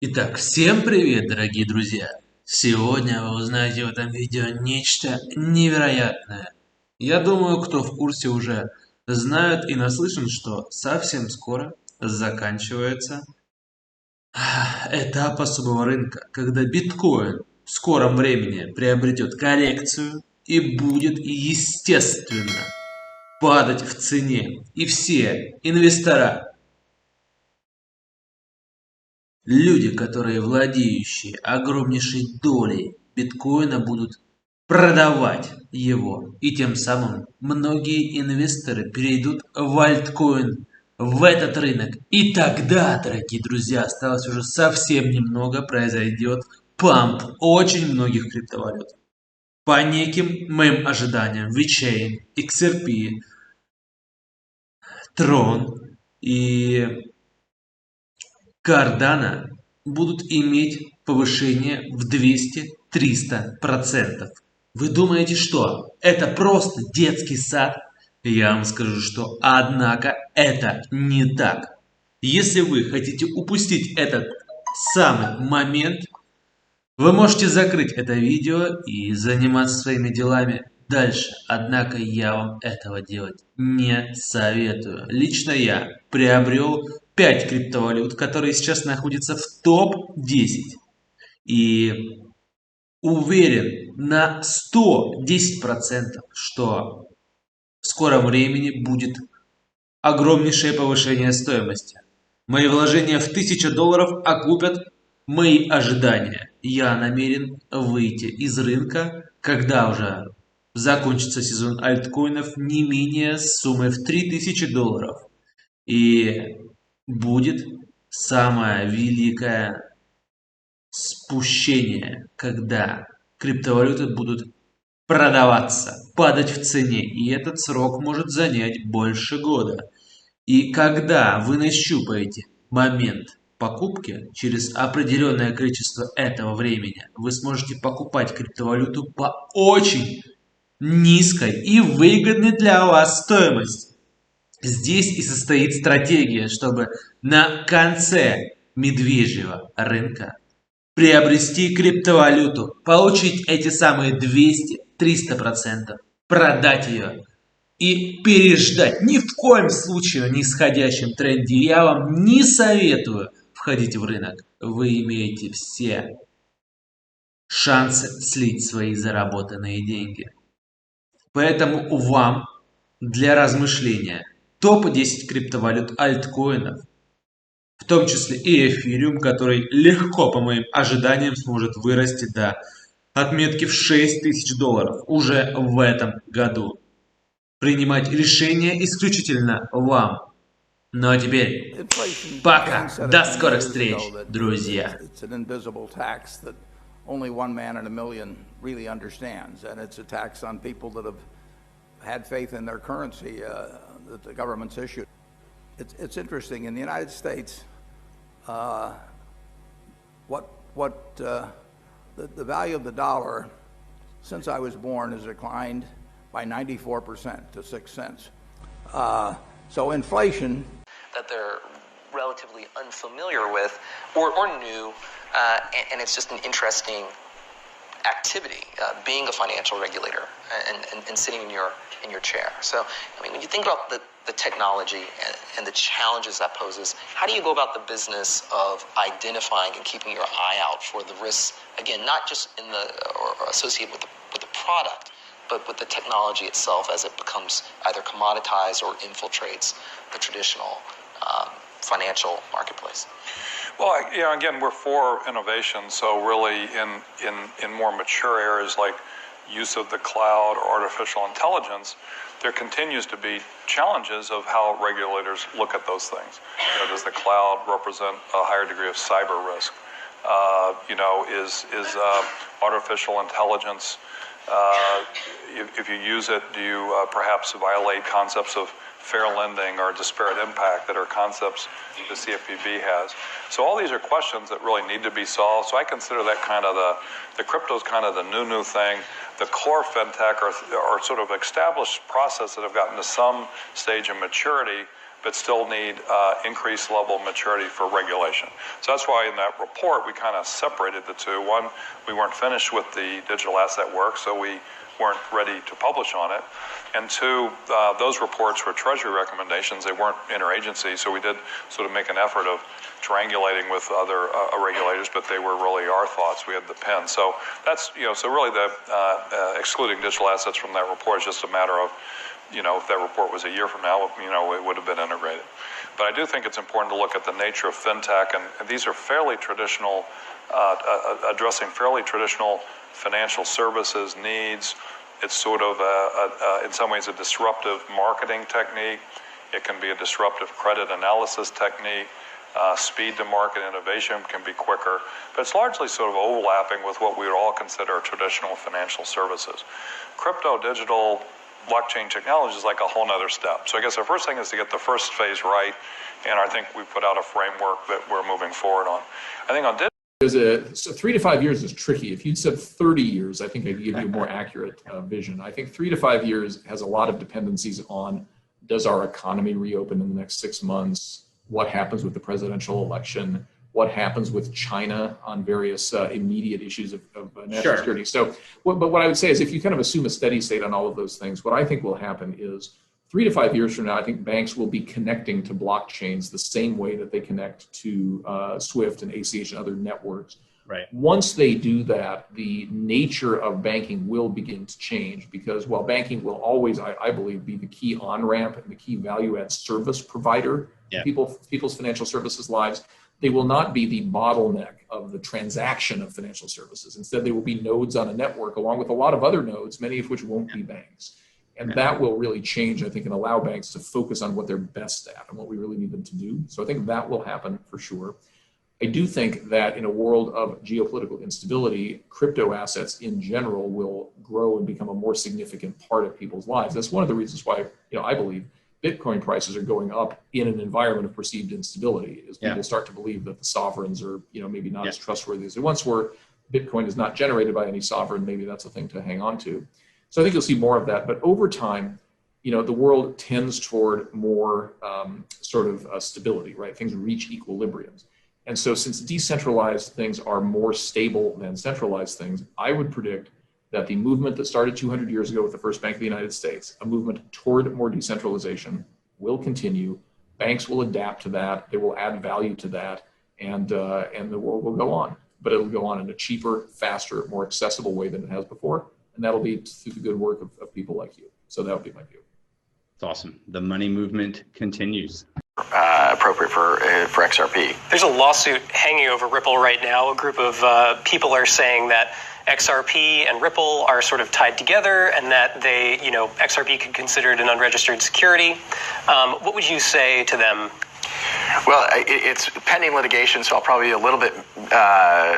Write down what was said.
Итак, всем привет, дорогие друзья! Сегодня вы узнаете в этом видео нечто невероятное. Я думаю, кто в курсе уже знают и наслышан, что совсем скоро заканчивается этап особого рынка, когда биткоин в скором времени приобретет коррекцию и будет, естественно, падать в цене. И все инвестора, люди, которые владеющие огромнейшей долей биткоина, будут продавать его. И тем самым многие инвесторы перейдут в альткоин, в этот рынок. И тогда, дорогие друзья, осталось уже совсем немного, произойдет памп очень многих криптовалют. По неким моим ожиданиям, VeChain, XRP, Tron и Cardano будут иметь повышение в 200-300%. Вы думаете, что это просто детский сад? Я вам скажу, что однако это не так. Если вы хотите упустить этот самый момент, вы можете закрыть это видео и заниматься своими делами дальше. Однако я вам этого делать не советую. Лично я приобрел 5 криптовалют, которые сейчас находятся в топ-10. И уверен на 110%, что в скором времени будет огромнейшее повышение стоимости. Мои вложения в $1000 окупят мои ожидания. Я намерен выйти из рынка, когда уже закончится сезон альткоинов, не менее суммой в $3000. И будет самое великое спущение, когда криптовалюты будут продаваться, падать в цене. И этот срок может занять больше года. И когда вы нащупаете момент покупки, через определенное количество этого времени вы сможете покупать криптовалюту по очень низкой и выгодной для вас стоимости. Здесь и состоит стратегия, чтобы на конце медвежьего рынка приобрести криптовалюту, получить эти самые 200-300%, продать ее и переждать. Ни в коем случае на нисходящем тренде я вам не советую входить в рынок. Вы имеете все шансы слить свои заработанные деньги. Поэтому вам для размышления топ-10 криптовалют альткоинов, в том числе и эфириум, который легко, по моим ожиданиям, сможет вырасти до отметки в $6000 уже в этом году. Принимать решения исключительно вам. Ну а теперь пока. До скорых встреч, друзья. Only one man in a million really understands, and it's a tax on people that have had faith in their currency that the government's issued. It's interesting in the United States. The value of the dollar since I was born has declined by 94% to 6 cents. So inflation that they're relatively unfamiliar with or new, and it's just an interesting activity, being a financial regulator and sitting in your chair. So, I mean, when you think about the technology and the challenges that poses, how do you go about the business of identifying and keeping your eye out for the risks, again, not just in or associated with the product, but with the technology itself as it becomes either commoditized or infiltrates the traditional financial marketplace? Well, again, we're for innovation. So really in more mature areas like use of the cloud or artificial intelligence, there continues to be challenges of how regulators look at those things. Does the cloud represent a higher degree of cyber risk? Is artificial intelligence, if you use it, do you perhaps violate concepts of fair lending or disparate impact that are concepts the CFPB has? So all these are questions that really need to be solved. So I consider that kind of the crypto's kind of the new thing. The core fintech are sort of established process that have gotten to some stage of maturity but still need increased level of maturity for regulation. So that's why in that report we kind of separated the two. One, we weren't finished with the digital asset work, so we weren't ready to publish on it. And two, those reports were Treasury recommendations. They weren't interagency, so we did sort of make an effort of triangulating with other regulators, but they were really our thoughts. We had the pen. So that's, so really the excluding digital assets from that report is just a matter of, if that report was a year from now, it would have been integrated. But I do think it's important to look at the nature of fintech, and these are fairly traditional, addressing fairly traditional financial services needs. It's sort of, in some ways, a disruptive marketing technique. It can be a disruptive credit analysis technique. Speed to market innovation can be quicker, but it's largely sort of overlapping with what we would all consider traditional financial services. Crypto, digital, blockchain technology is like a whole nother step. So I guess the first thing is to get the first phase right, and I think we put out a framework that we're moving forward on. I think on digital, so 3 to 5 years is tricky. If you'd said 30 years, I think I'd give you a more accurate vision. I think 3 to 5 years has a lot of dependencies on, does our economy reopen in the next 6 months? What happens with the presidential election? What happens with China on various immediate issues of national security? So, but what I would say is, if you kind of assume a steady state on all of those things, what I think will happen is 3 to 5 years from now, I think banks will be connecting to blockchains the same way that they connect to SWIFT and ACH and other networks. Right. Once they do that, the nature of banking will begin to change, because while banking will always, I believe, be the key on-ramp and the key value-add service provider in people's financial services lives, they will not be the bottleneck of the transaction of financial services. Instead, they will be nodes on a network along with a lot of other nodes, many of which won't be banks. And that will really change, I think, and allow banks to focus on what they're best at and what we really need them to do. So I think that will happen for sure. I do think that in a world of geopolitical instability, crypto assets in general will grow and become a more significant part of people's lives. That's one of the reasons why, I believe Bitcoin prices are going up in an environment of perceived instability, as people start to believe that the sovereigns are, maybe not as trustworthy as they once were. Bitcoin is not generated by any sovereign. Maybe that's a thing to hang on to. So I think you'll see more of that. But over time, the world tends toward more stability, right? Things reach equilibriums. And so since decentralized things are more stable than centralized things, I would predict that the movement that started 200 years ago with the first Bank of the United States, a movement toward more decentralization, will continue. Banks will adapt to that. They will add value to that, and the world will go on. But it'll go on in a cheaper, faster, more accessible way than it has before. And that'll be through the good work of people like you. So that would be my view. It's awesome. The money movement continues. Appropriate for XRP. There's a lawsuit hanging over Ripple right now. A group of people are saying that XRP and Ripple are sort of tied together, and that they, XRP could consider it an unregistered security. What would you say to them? Well, it's pending litigation, so I'll probably be a little bit